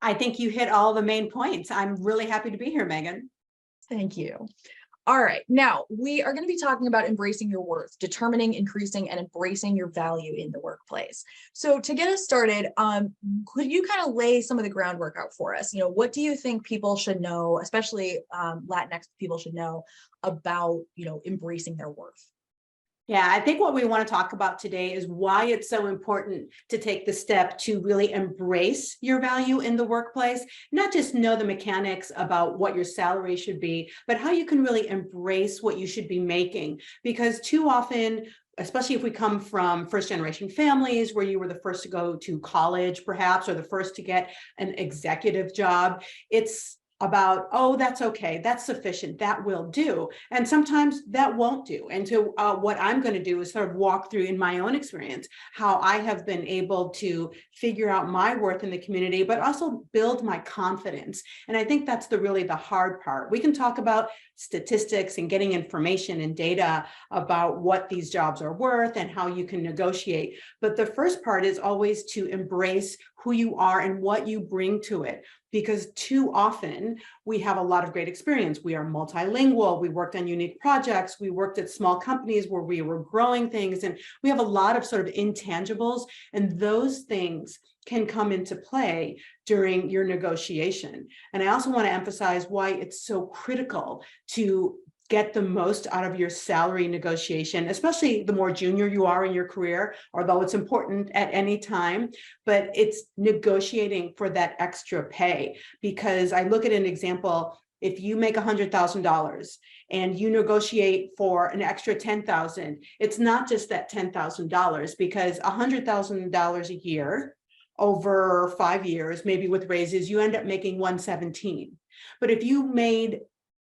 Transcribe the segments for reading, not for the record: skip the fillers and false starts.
I think you hit all the main points. I'm really happy to be here, Megan. Thank you. All right, now we are going to be talking about embracing your worth, determining, increasing, and embracing your value in the workplace. So to get us started, could you kind of lay some of the groundwork out for us? What do you think people should know, especially Latinx people should know about, embracing their worth? Yeah, I think what we want to talk about today is why it's so important to take the step to really embrace your value in the workplace, not just know the mechanics about what your salary should be, but how you can really embrace what you should be making. Because too often, especially if we come from first-generation families where you were the first to go to college, perhaps, or the first to get an executive job, it's about, oh, that's okay, that's sufficient, that will do. And sometimes that won't do. And so what I'm going to do is sort of walk through in my own experience how I have been able to figure out my worth in the community, but also build my confidence. And I think that's really the hard part. We can talk about statistics and getting information and data about what these jobs are worth and how you can negotiate. But the first part is always to embrace who you are and what you bring to it. Because too often we have a lot of great experience. We are multilingual. We worked on unique projects. We worked at small companies where we were growing things. And we have a lot of sort of intangibles. And those things can come into play during your negotiation. And I also want to emphasize why it's so critical to get the most out of your salary negotiation, especially the more junior you are in your career, although it's important at any time, but it's negotiating for that extra pay. Because I look at an example, if you make $100,000 and you negotiate for an extra $10,000, it's not just that $10,000, because $100,000 a year over 5 years, maybe with raises, you end up making 117. But if you made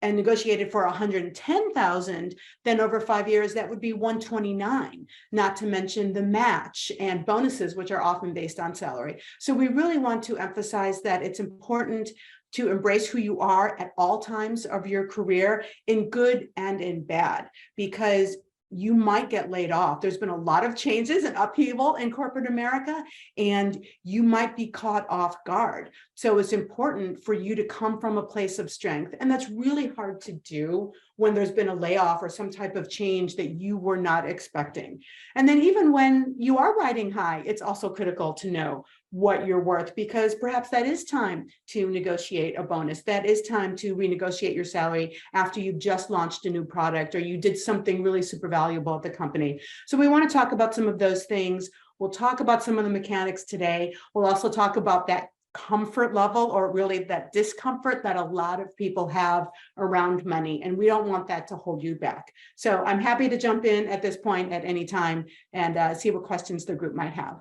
and negotiated for 110,000, then over 5 years, that would be 129, not to mention the match and bonuses, which are often based on salary. So we really want to emphasize that it's important to embrace who you are at all times of your career, in good and in bad, because you might get laid off. There's been a lot of changes and upheaval in corporate America, and you might be caught off guard. So it's important for you to come from a place of strength. And that's really hard to do when there's been a layoff or some type of change that you were not expecting. And then even when you are riding high, it's also critical to know what you're worth, because perhaps that is time to negotiate a bonus. That is time to renegotiate your salary after you've just launched a new product or you did something really super valuable at the company. So we want to talk about some of those things. We'll talk about some of the mechanics today. We'll also talk about that comfort level, or really that discomfort that a lot of people have around money. And we don't want that to hold you back. So I'm happy to jump in at this point at any time and see what questions the group might have.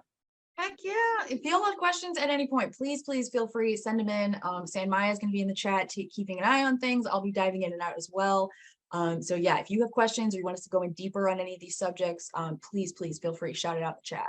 Heck yeah. If you have questions at any point, please feel free, send them in. San Maya is going to be in the chat, keeping an eye on things. I'll be diving in and out as well. So yeah, if you have questions or you want us to go in deeper on any of these subjects, please feel free to shout it out in the chat.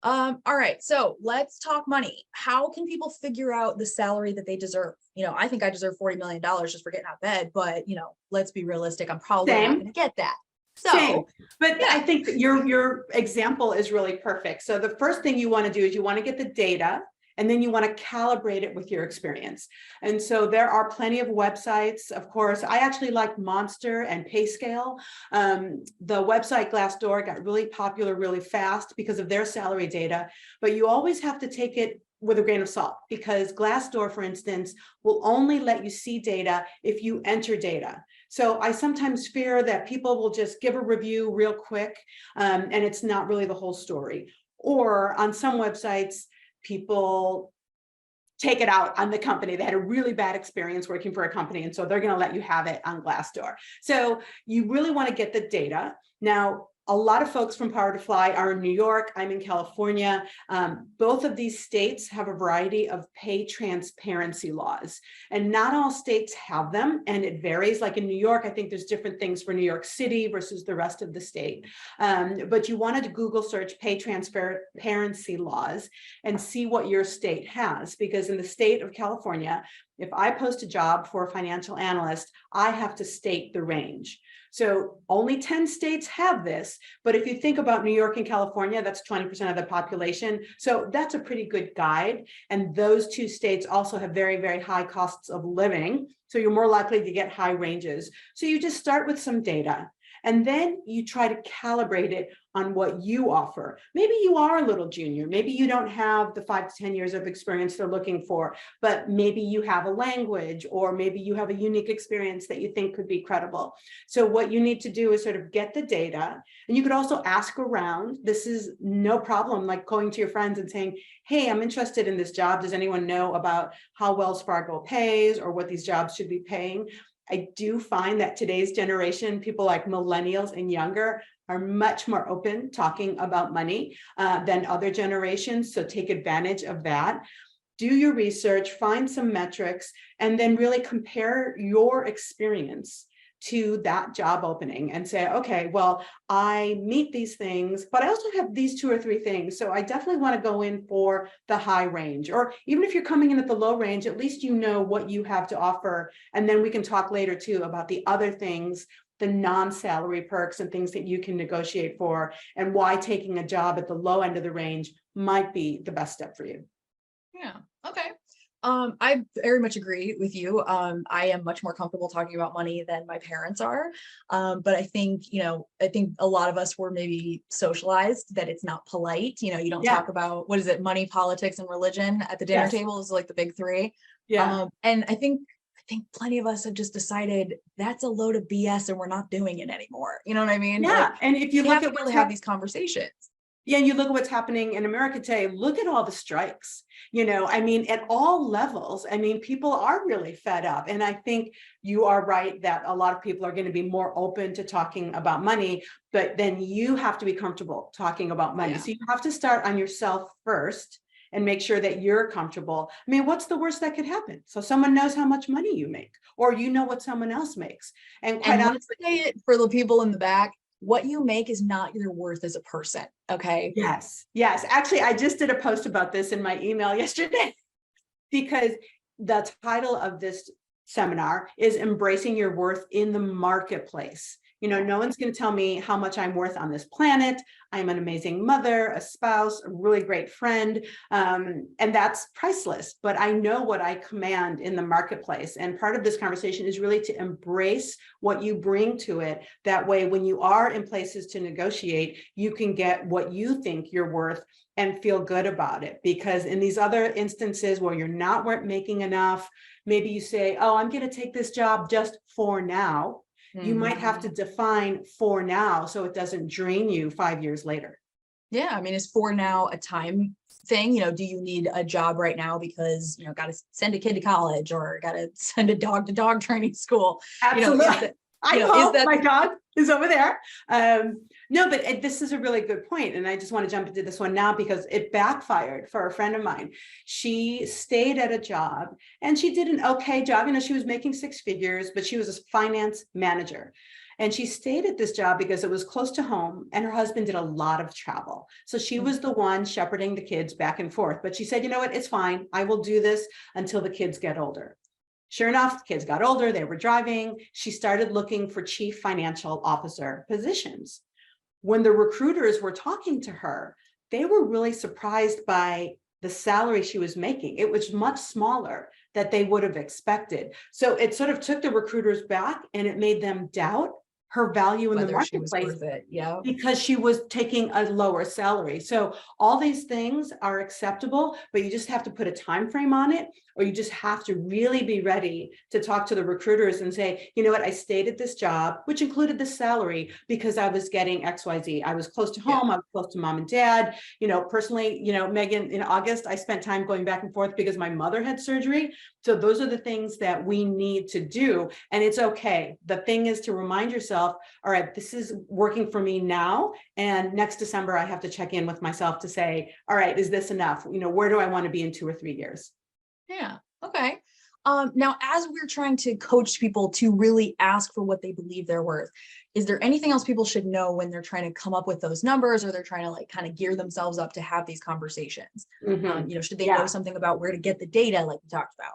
All right, so let's talk money. How can people figure out the salary that they deserve? I think I deserve $40 million just for getting out of bed, but let's be realistic. I'm probably not going to get that. So, same. But yeah. I think that your example is really perfect. So the first thing you want to do is you want to get the data, and then you want to calibrate it with your experience. And so there are plenty of websites. Of course, I actually like Monster and PayScale. The website Glassdoor got really popular really fast because of their salary data, but you always have to take it with a grain of salt, because Glassdoor, for instance, will only let you see data if you enter data. So I sometimes fear that people will just give a review real quick, and it's not really the whole story. Or on some websites, people take it out on the company. They had a really bad experience working for a company, and so they're going to let you have it on Glassdoor. So you really want to get the data. Now, a lot of folks from Power to Fly are in New York. I'm in California. Both of these states have a variety of pay transparency laws, and not all states have them, and it varies. Like in New York, I think there's different things for New York City versus the rest of the state. But you wanted to Google search pay transparency laws and see what your state has, because in the state of California, if I post a job for a financial analyst, I have to state the range. So only 10 states have this, but if you think about New York and California, that's 20% of the population. So that's a pretty good guide. And those two states also have very, very high costs of living. So you're more likely to get high ranges. So you just start with some data. And then you try to calibrate it on what you offer. Maybe you are a little junior. Maybe you don't have the 5 to 10 years of experience they're looking for, but maybe you have a language, or maybe you have a unique experience that you think could be credible. So what you need to do is sort of get the data, and you could also ask around. This is no problem, like going to your friends and saying, hey, I'm interested in this job. Does anyone know about how Wells Fargo pays or what these jobs should be paying? I do find that today's generation, people like millennials and younger, are much more open talking about money than other generations. So take advantage of that. Do your research, find some metrics, and then really compare your experience to that job opening and say, okay, well, I meet these things, but I also have these 2 or 3 things. So I definitely want to go in for the high range, or even if you're coming in at the low range, at least you know what you have to offer. And then we can talk later too about the other things, the non-salary perks and things that you can negotiate for, and why taking a job at the low end of the range might be the best step for you. Yeah. Okay. I very much agree with you. I am much more comfortable talking about money than my parents are. But I think, I think a lot of us were maybe socialized that it's not polite. You don't talk about, what is it, money, politics, and religion at the dinner table is like the big 3. Yeah. And I think plenty of us have just decided that's a load of BS and we're not doing it anymore. You know what I mean? Yeah. Like, And if you we look have at to really have these conversations. Yeah, you look at what's happening in America today, look at all the strikes, at all levels. People are really fed up. And I think you are right that a lot of people are going to be more open to talking about money, but then you have to be comfortable talking about money. Yeah. So you have to start on yourself first and make sure that you're comfortable. What's the worst that could happen? So someone knows how much money you make, or what someone else makes. And quite honestly, say it for the people in the back, what you make is not your worth as a person. Okay. Yes. Actually, I just did a post about this in my email yesterday because the title of this seminar is Embracing Your Worth in the Marketplace. No one's going to tell me how much I'm worth on this planet. I'm an amazing mother, a spouse, a really great friend, and that's priceless. But I know what I command in the marketplace. And part of this conversation is really to embrace what you bring to it. That way, when you are in places to negotiate, you can get what you think you're worth and feel good about it. Because in these other instances where you're not making enough, maybe you say, oh, I'm going to take this job just for now. You might have to define for now so it doesn't drain you 5 years later. Yeah. Is for now a time thing? Do you need a job right now because, got to send a kid to college or got to send a dog to dog training school? Absolutely. My dog is over there. No, but this is a really good point. And I just want to jump into this one now because it backfired for a friend of mine. She stayed at a job and she did an okay job. She was making 6 figures, but she was a finance manager. And she stayed at this job because it was close to home and her husband did a lot of travel. So she was the one shepherding the kids back and forth. But she said, you know what, it's fine. I will do this until the kids get older. Sure enough, the kids got older, they were driving. She started looking for chief financial officer positions. When the recruiters were talking to her, they were really surprised by the salary she was making. It was much smaller than they would have expected. So it sort of took the recruiters back and it made them doubt her value in the marketplace because she was taking a lower salary. So all these things are acceptable, but you just have to put a time frame on it, or you just have to really be ready to talk to the recruiters and say, you know what, I stayed at this job, which included the salary because I was getting XYZ. I was close to home. I was close to mom and dad. Personally, Megan, in August, I spent time going back and forth because my mother had surgery. So those are the things that we need to do. And it's okay. The thing is to remind yourself, all right, this is working for me now. And next December, I have to check in with myself to say, all right, is this enough? Where do I want to be in 2 or 3 years? Yeah. Okay. Now, as we're trying to coach people to really ask for what they believe they're worth, is there anything else people should know when they're trying to come up with those numbers, or they're trying to kind of gear themselves up to have these conversations? Should they know something about where to get the data like we talked about?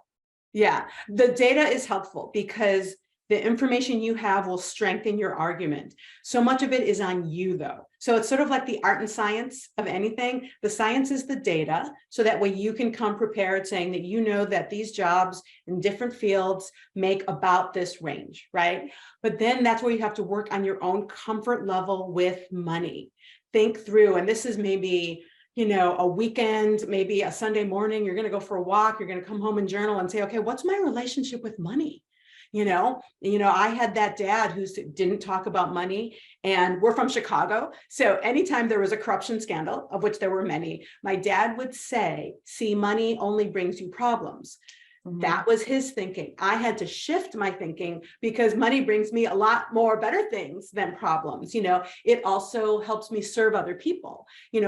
Yeah, the data is helpful because the information you have will strengthen your argument. So much of it is on you, though. So it's sort of like the art and science of anything. The science is the data, so that way you can come prepared saying that you know that these jobs in different fields make about this range, right? But then that's where you have to work on your own comfort level with money. Think through, and this is maybe a weekend, maybe a Sunday morning, you're going to go for a walk, you're going to come home and journal and say, okay, what's my relationship with money? I had that dad who didn't talk about money, and we're from Chicago. So anytime there was a corruption scandal, of which there were many, my dad would say, see, money only brings you problems. That was his thinking. I had to shift my thinking because money brings me a lot more better things than problems. It also helps me serve other people.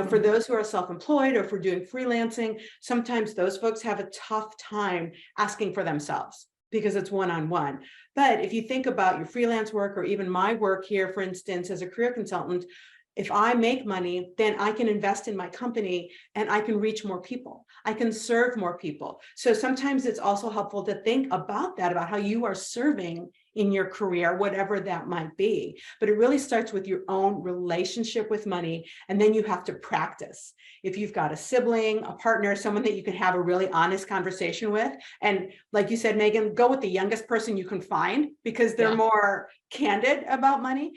For those who are self-employed or for doing freelancing, sometimes those folks have a tough time asking for themselves because it's one-on-one. But if you think about your freelance work or even my work here, for instance, as a career consultant, if I make money, then I can invest in my company and I can reach more people. I can serve more people. So sometimes it's also helpful to think about that, about how you are serving in your career, whatever that might be. But it really starts with your own relationship with money. And then you have to practice. If you've got a sibling, a partner, someone that you can have a really honest conversation with. And like you said, Megan, go with the youngest person you can find because they're more candid about money.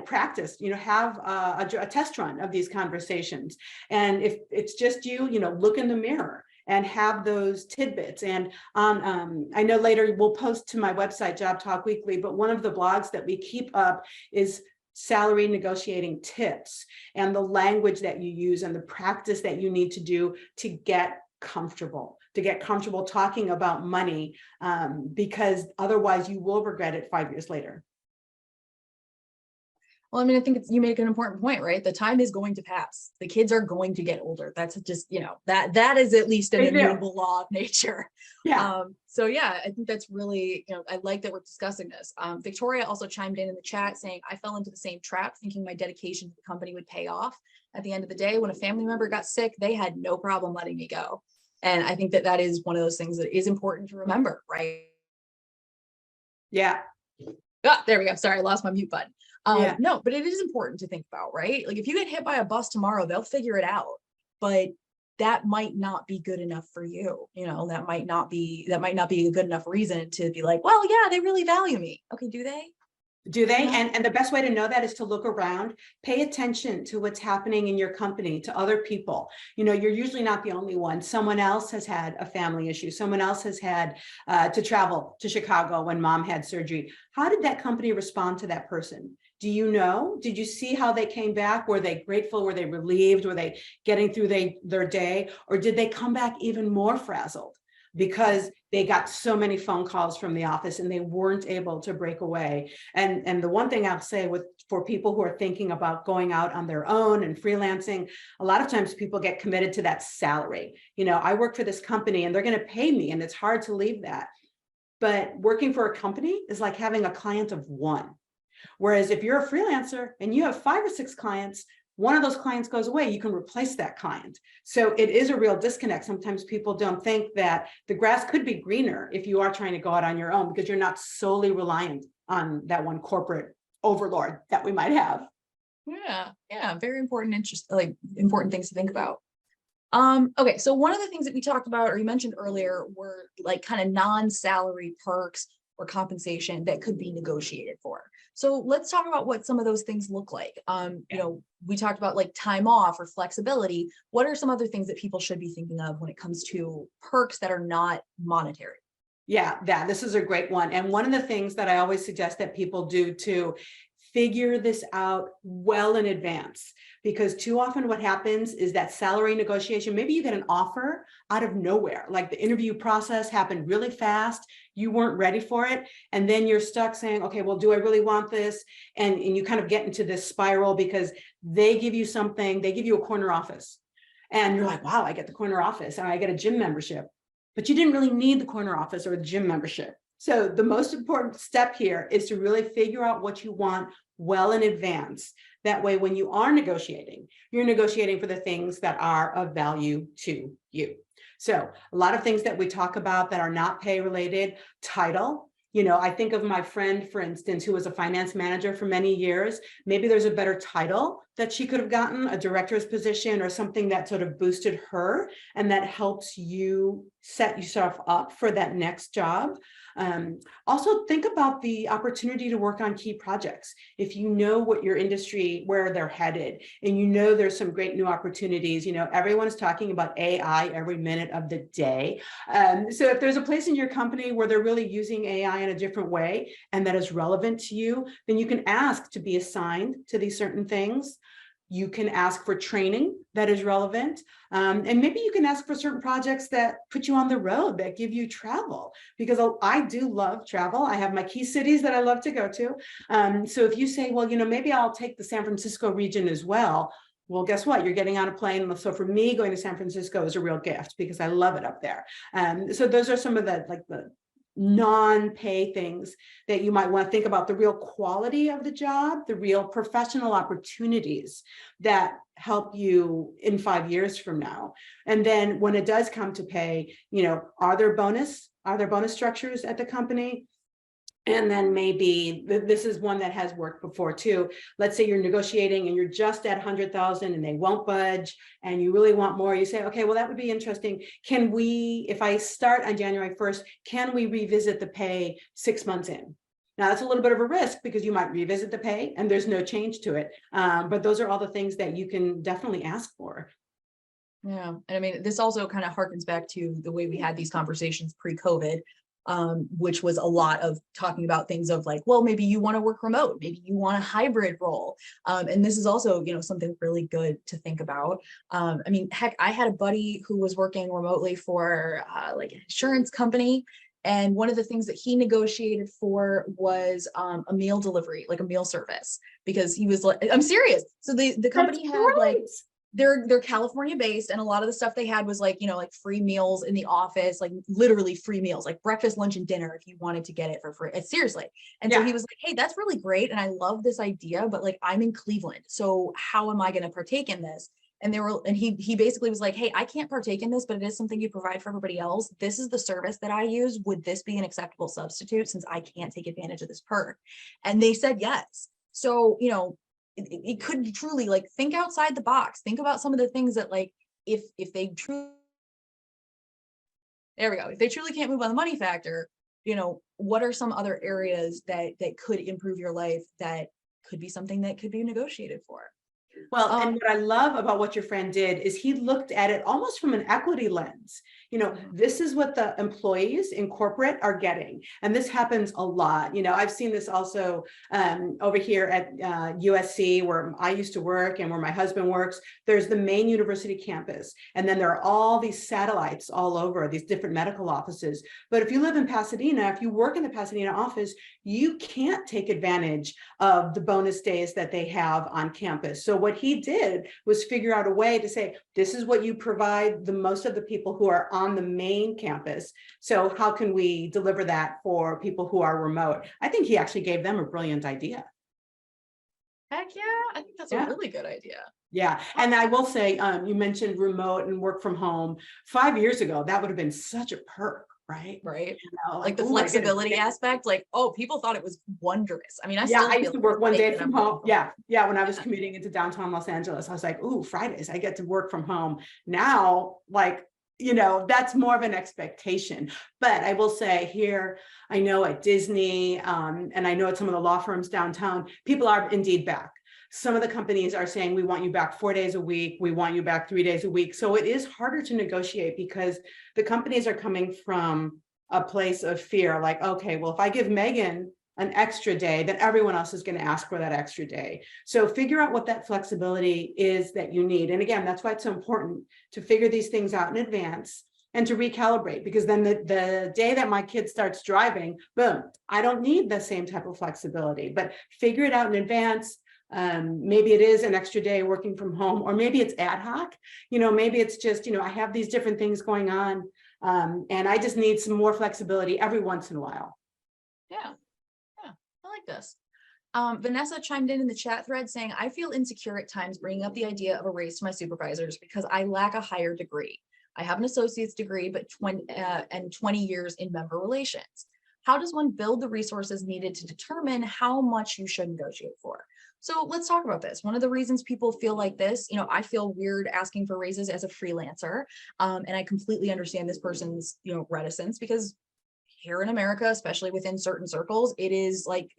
Practice, have a test run of these conversations. And if it's just you, look in the mirror and have those tidbits. And I know later we'll post to my website, Job Talk Weekly, but one of the blogs that we keep up is salary negotiating tips and the language that you use and the practice that you need to do to get comfortable talking about money, because otherwise you will regret it 5 years later. Well, I think you make an important point, right? The time is going to pass. The kids are going to get older. That's just, that is at least an immutable law of nature. Yeah. So yeah, I think that's really, I like that we're discussing this. Victoria also chimed in the chat saying, I fell into the same trap thinking my dedication to the company would pay off. At the end of the day, when a family member got sick, they had no problem letting me go. And I think that is one of those things that is important to remember, right? Yeah. Oh, there we go. Sorry, I lost my mute button. Yeah. No, but it is important to think about, right? Like if you get hit by a bus tomorrow, they'll figure it out, but that might not be good enough for you. That might not be a good enough reason to be like, well, yeah, they really value me. Okay. Do they? And the best way to know that is to look around, pay attention to what's happening in your company, to other people. You're usually not the only one. Someone else has had a family issue. Someone else has had to travel to Chicago when mom had surgery. How did that company respond to that person? Do you know? Did you see how they came back? Were they grateful? Were they relieved? Were they getting through their day? Or did they come back even more frazzled because they got so many phone calls from the office and they weren't able to break away? And the one thing I'll say for people who are thinking about going out on their own and freelancing, a lot of times people get committed to that salary. I work for this company and they're going to pay me, and it's hard to leave that. But working for a company is like having a client of one. Whereas if you're a freelancer and you have 5 or 6 clients, one of those clients goes away, you can replace that client. So it is a real disconnect. Sometimes people don't think that the grass could be greener if you are trying to go out on your own, because you're not solely reliant on that one corporate overlord that we might have. Yeah. Very important, important things to think about. Okay. So one of the things that we talked about, or you mentioned earlier, were like kind of non-salary perks or compensation that could be negotiated for. So let's talk about what some of those things look like. We talked about like time off or flexibility. What are some other things that people should be thinking of when it comes to perks that are not monetary? Yeah, this is a great one. And one of the things that I always suggest that people do to figure this out well in advance, because too often what happens is that salary negotiation, maybe you get an offer out of nowhere, like the interview process happened really fast, you weren't ready for it, and then you're stuck saying, okay, well, do I really want this? And you kind of get into this spiral because they give you something, they give you a corner office, and you're like, wow, I get the corner office and I get a gym membership, but you didn't really need the corner office or the gym membership. So the most important step here is to really figure out what you want well in advance. That way, when you are negotiating, you're negotiating for the things that are of value to you. So a lot of things that we talk about that are not pay related, title. I think of my friend, for instance, who was a finance manager for many years. Maybe there's a better title that she could have gotten, a director's position or something that sort of boosted her and that helps you set yourself up for that next job. Also think about the opportunity to work on key projects. If you know what your industry, where they're headed, and there's some great new opportunities, everyone's talking about AI every minute of the day. So if there's a place in your company where they're really using AI in a different way and that is relevant to you, then you can ask to be assigned to these certain things. You can ask for training that is relevant. And maybe you can ask for certain projects that put you on the road, that give you travel, because I do love travel. I have my key cities that I love to go to. So if you say, well, maybe I'll take the San Francisco region as well. Well, guess what? You're getting on a plane. So for me, going to San Francisco is a real gift because I love it up there. So those are some of the non-pay things that you might want to think about, the real quality of the job, the real professional opportunities that help you in 5 years from now. And then when it does come to pay, are there bonus structures at the company? And then maybe this is one that has worked before too. Let's say you're negotiating and you're just at 100,000 and they won't budge and you really want more. You say, okay, well, that would be interesting. Can we, if I start on January 1st, can we revisit the pay 6 months in? Now that's a little bit of a risk because you might revisit the pay and there's no change to it. But those are all the things that you can definitely ask for. Yeah. And I mean, this also kind of harkens back to the way we had these conversations pre-COVID. Which was a lot of talking about things of like, well, maybe you want to work remote, maybe you want a hybrid role. And this is also, something really good to think about. I mean, heck, I had a buddy who was working remotely for like an insurance company. And one of the things that he negotiated for was a meal delivery, like a meal service, because he was like, I'm serious. So the company had like, they're California based, and a lot of the stuff they had was like, like free meals in the office, like literally free meals, like breakfast, lunch, and dinner if you wanted to get it for free. Seriously. And so he was like, hey, that's really great. And I love this idea, but like, I'm in Cleveland. So how am I going to partake in this? And he basically was like, hey, I can't partake in this, but it is something you provide for everybody else. This is the service that I use. Would this be an acceptable substitute since I can't take advantage of this perk? And they said yes. So, it could truly like think outside the box, think about some of the things that like, if they truly, there we go. If they truly can't move on the money factor, what are some other areas that could improve your life that could be something that could be negotiated for? Well, and what I love about what your friend did is he looked at it almost from an equity lens. This is what the employees in corporate are getting. And this happens a lot. I've seen this also over here at USC, where I used to work and where my husband works. There's the main university campus. And then there are all these satellites all over, these different medical offices. But if you live in Pasadena, if you work in the Pasadena office, you can't take advantage of the bonus days that they have on campus. So what he did was figure out a way to say, this is what you provide the most of the people who are on the main campus. So how can we deliver that for people who are remote? I think he actually gave them a brilliant idea. Heck yeah, I think that's a really good idea. Yeah. And I will say, you mentioned remote and work from home. 5 years ago, that would have been such a perk. Right. Like the flexibility aspect, like, oh, people thought it was wondrous. I mean, I used to work one day from home. Yeah. When I was commuting into downtown Los Angeles, I was like, ooh, Fridays, I get to work from home. Now, like, that's more of an expectation. But I will say here, I know at Disney, and I know at some of the law firms downtown, people are indeed back. Some of the companies are saying, we want you back 4 days a week. We want you back 3 days a week. So it is harder to negotiate because the companies are coming from a place of fear. Like, okay, well, if I give Megan an extra day, then everyone else is going to ask for that extra day. So figure out what that flexibility is that you need. And again, that's why it's so important to figure these things out in advance and to recalibrate, because then the day that my kid starts driving, boom, I don't need the same type of flexibility, but figure it out in advance. Maybe it is an extra day working from home, or maybe it's ad hoc, maybe it's just, I have these different things going on, and I just need some more flexibility every once in a while. Yeah. I like this. Vanessa chimed in the chat thread saying, I feel insecure at times bringing up the idea of a raise to my supervisors because I lack a higher degree. I have an associate's degree, but 20 years in member relations. How does one build the resources needed to determine how much you should negotiate for? So let's talk about this. One of the reasons people feel like this, I feel weird asking for raises as a freelancer. And I completely understand this person's, reticence, because here in America, especially within certain circles, it is like,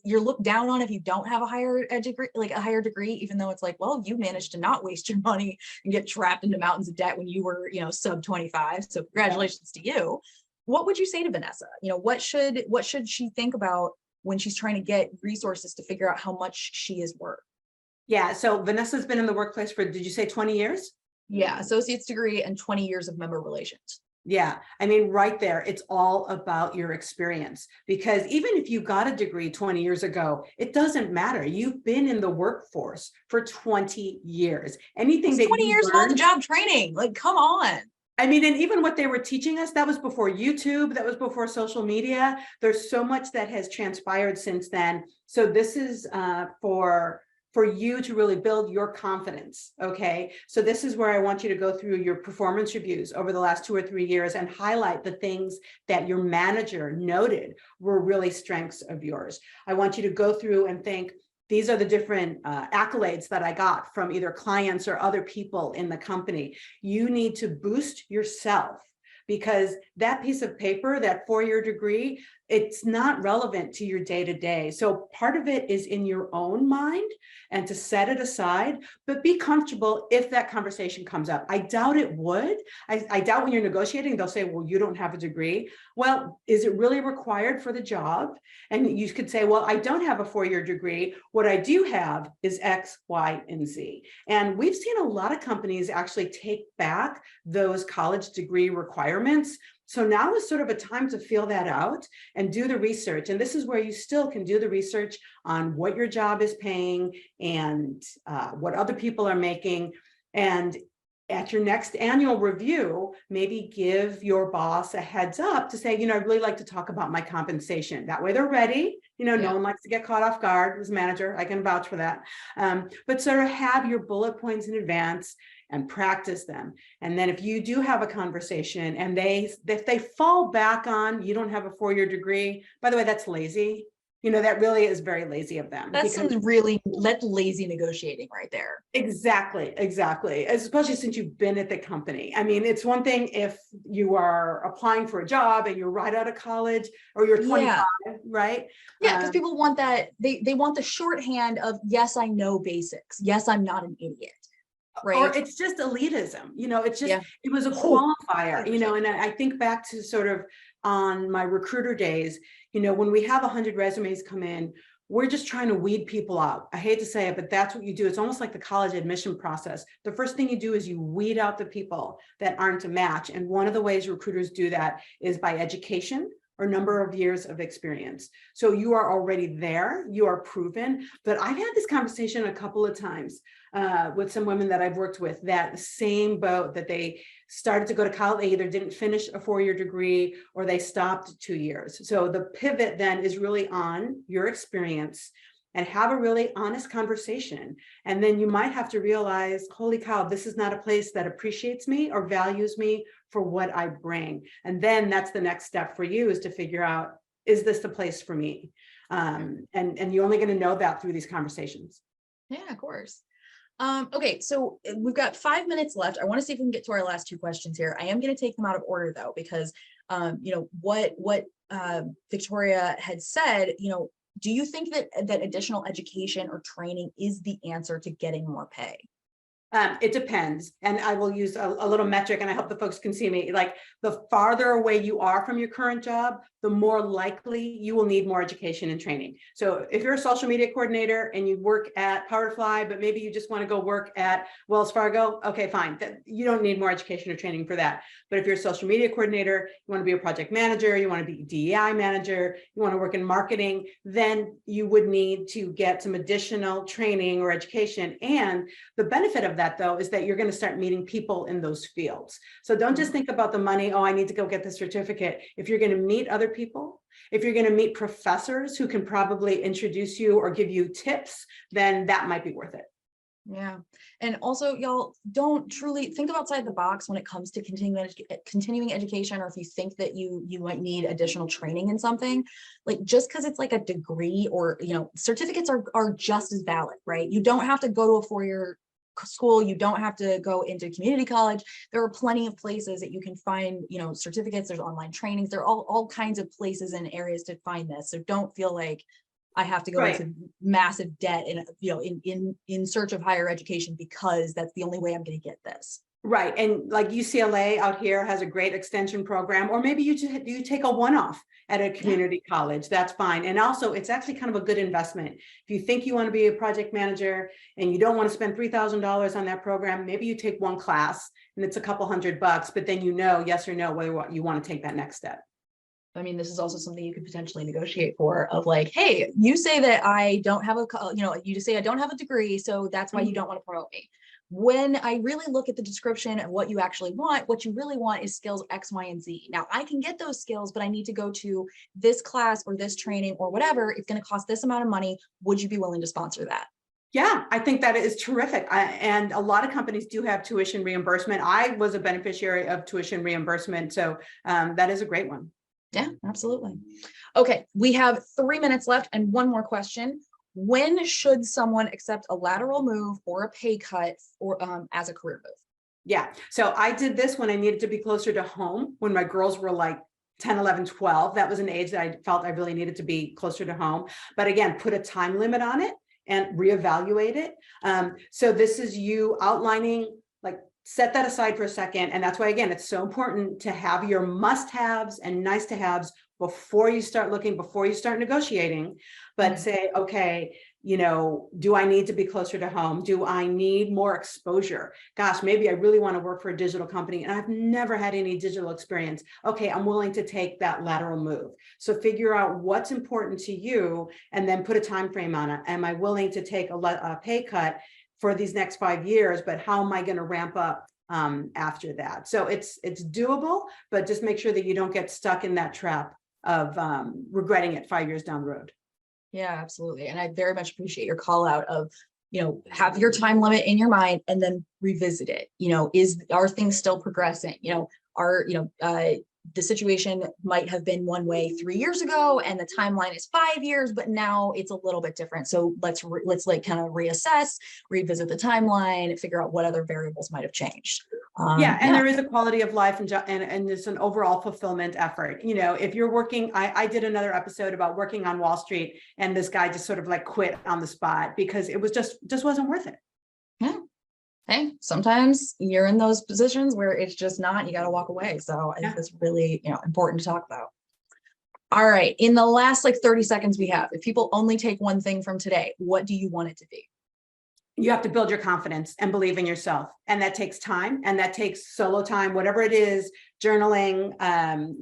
you're looked down on if you don't have a higher degree, even though it's like, well, you managed to not waste your money and get trapped into mountains of debt when you were, sub 25. So congratulations to you. What would you say to Vanessa? What should she think about when she's trying to get resources to figure out how much she is worth? Yeah. So Vanessa's been in the workplace for, did you say 20 years? Yeah. Associate's degree and 20 years of member relations. Yeah. I mean, right there, it's all about your experience, because even if you got a degree 20 years ago, it doesn't matter. You've been in the workforce for 20 years. Anything that 20 you years of learned, on-the-job training, like, come on. I mean, and even what they were teaching us, that was before YouTube, that was before social media. There's so much that has transpired since then. So this is for you to really build your confidence, okay? So this is where I want you to go through your performance reviews over the last 2 or 3 years and highlight the things that your manager noted were really strengths of yours. I want you to go through and think, these are the different accolades that I got from either clients or other people in the company. You need to boost yourself, because that piece of paper, that 4-year degree, it's not relevant to your day-to-day. So part of it is in your own mind and to set it aside, but be comfortable if that conversation comes up. I doubt it would. I doubt when you're negotiating, they'll say, well, you don't have a degree. Well, is it really required for the job? And you could say, well, I don't have a 4-year degree. What I do have is X, Y, and Z. And we've seen a lot of companies actually take back those college degree requirements. So now is sort of a time to feel that out and do the research. And this is where you still can do the research on what your job is paying and what other people are making. And at your next annual review, maybe give your boss a heads up to say, I'd really like to talk about my compensation. That way they're ready. No one likes to get caught off guard. As a manager, I can vouch for that. But sort of have your bullet points in advance and practice them. And then if you do have a conversation and if they fall back on, you don't have a 4-year degree, by the way, that's lazy. That really is very lazy of them. That's lazy negotiating right there. Exactly. Especially since you've been at the company. I mean, it's one thing if you are applying for a job and you're right out of college or you're 25, right? Yeah, because people want that. They want the shorthand of, yes, I know basics. Yes, I'm not an idiot. Right. Or it's just elitism, it's just, it was a qualifier, and I think back to sort of on my recruiter days, when we have 100 resumes come in, we're just trying to weed people out. I hate to say it, but that's what you do. It's almost like the college admission process. The first thing you do is you weed out the people that aren't a match. And one of the ways recruiters do that is by education or number of years of experience. So you are already there, you are proven. But I've had this conversation a couple of times with some women that I've worked with, that same boat, that they started to go to college, they either didn't finish a 4-year degree or they stopped 2 years. So the pivot then is really on your experience, and have a really honest conversation. And then you might have to realize, holy cow, this is not a place that appreciates me or values me for what I bring. And then that's the next step for you, is to figure out, is this the place for me? And you're only going to know that through these conversations. Yeah, of course. Okay, so we've got 5 minutes left. I want to see if we can get to our last 2 questions here. I am going to take them out of order though, because what Victoria had said, do you think that additional education or training is the answer to getting more pay? It depends. And I will use a little metric, and I hope the folks can see me. Like, the farther away you are from your current job, the more likely you will need more education and training. So if you're a social media coordinator and you work at Powerfly, but maybe you just want to go work at Wells Fargo, okay, fine. You don't need more education or training for that. But if you're a social media coordinator, you want to be a project manager, you want to be a DEI manager, you want to work in marketing, then you would need to get some additional training or education. And the benefit of that, though, is that you're going to start meeting people in those fields. So don't just think about the money, oh, I need to go get the certificate. If you're going to meet other people, if you're going to meet professors who can probably introduce you or give you tips, then that might be worth it. Yeah. And also, y'all don't truly think of outside the box when it comes to continuing education, or if you think that you might need additional training in something, like just because it's like a degree or, certificates are just as valid, right? You don't have to go to a 4-year school. You don't have to go into community college. There are plenty of places that you can find, certificates. There's online trainings. There are all kinds of places and areas to find this. So don't feel like I have to go Right. into massive debt and, in search of higher education because that's the only way I'm going to get this. Right. And like UCLA out here has a great extension program, or maybe you take a one-off at a community college. That's fine. And also it's actually kind of a good investment. If you think you want to be a project manager and you don't want to spend $3,000 on that program, maybe you take one class and it's a couple $100, but then yes or no whether you want to take that next step. I mean, this is also something you could potentially negotiate for, of like, hey, you say that I don't have you just say I don't have a degree, so that's why you don't want to promote me. When I really look at the description of what you actually want, what you really want is skills X, Y, and Z. Now I can get those skills, but I need to go to this class or this training or whatever. It's going to cost this amount of money. Would you be willing to sponsor that? Yeah, I think that is terrific. And a lot of companies do have tuition reimbursement. I was a beneficiary of tuition reimbursement. So that is a great one. Yeah, absolutely. Okay, we have 3 minutes left and one more question. When should someone accept a lateral move or a pay cut or as a career move? Yeah, so I did this when I needed to be closer to home, when my girls were like 10, 11, 12. That was an age that I felt I really needed to be closer to home. But again, put a time limit on it and reevaluate it. So this is you outlining, like, set that aside for a second. And that's why, again, it's so important to have your must-haves and nice-to-haves before you start looking, before you start negotiating. But say, okay, do I need to be closer to home? Do I need more exposure? Gosh, maybe I really want to work for a digital company and I've never had any digital experience. Okay, I'm willing to take that lateral move. So figure out what's important to you and then put a time frame on it. Am I willing to take a pay cut for these next 5 years, but how am I going to ramp up after that? So it's doable, but just make sure that you don't get stuck in that trap of regretting it 5 years down the road. Yeah, absolutely. And I very much appreciate your call out of, have your time limit in your mind and then revisit it. Are things still progressing? The situation might have been one way 3 years ago and the timeline is 5 years, but now it's a little bit different. So let's like kind of reassess, revisit the timeline, figure out what other variables might have changed. There is a quality of life and it's an overall fulfillment effort. If you're working, I did another episode about working on Wall Street, and this guy just sort of like quit on the spot because it was just wasn't worth it. Yeah. Hey, sometimes you're in those positions where it's just not, you got to walk away. So I think that's really, important to talk about. All right. In the last 30 seconds we have, if people only take one thing from today, what do you want it to be? You have to build your confidence and believe in yourself. And that takes time, and that takes solo time, whatever it is, journaling,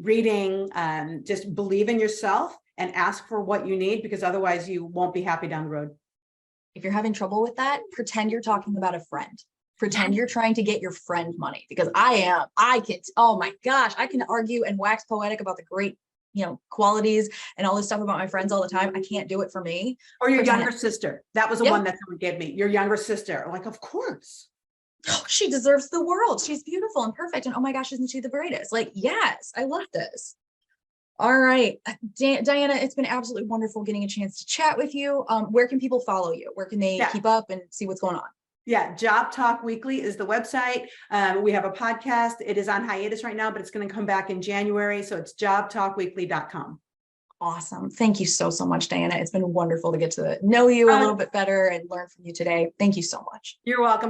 reading, just believe in yourself and ask for what you need, because otherwise you won't be happy down the road. If you're having trouble with that, pretend you're talking about a friend. Pretend you're trying to get your friend money, because oh my gosh, I can argue and wax poetic about the great, qualities and all this stuff about my friends all the time. I can't do it for me. Or your younger sister. That was the one that someone gave me. Your younger sister. Like, of course. Oh, she deserves the world. She's beautiful and perfect. And oh my gosh, isn't she the greatest? Like, yes, I love this. All right, Diana, it's been absolutely wonderful getting a chance to chat with you. Where can people follow you? Where can they keep up and see what's going on? Yeah, Job Talk Weekly is the website. We have a podcast. It is on hiatus right now, but it's going to come back in January. So it's jobtalkweekly.com. Awesome. Thank you so much, Diana. It's been wonderful to get to know you a little bit better and learn from you today. Thank you so much. You're welcome.